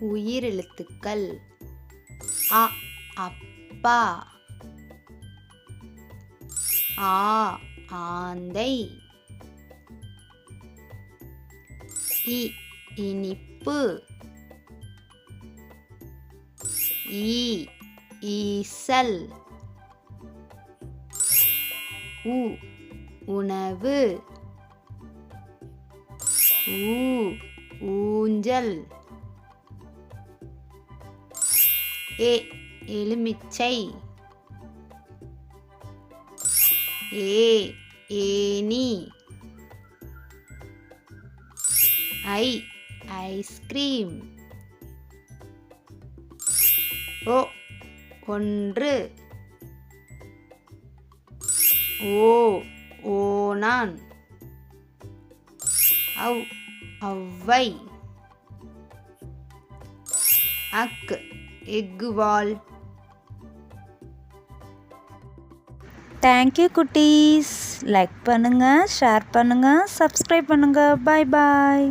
உயிரெழுத்துக்கள் அ அப்பா, ஆ ஆந்தை, இ இனிப்பு, ஈ ஈசல், உ உணவு, ஊ ஊஞ்சல், ஏ எலுமிச்சை, ஏ ஏனி, ஐ ஐஸ்கிரீம், ஓ ஒன்று, ஓ ஓணான், ஔ ஔவை, அக் எக்குவால். தேங்க்யூ குட்டீஸ். லைக் பண்ணுங்கள், ஷேர் பண்ணுங்கள், சப்ஸ்கிரைப் பண்ணுங்கள். பாய் பாய்.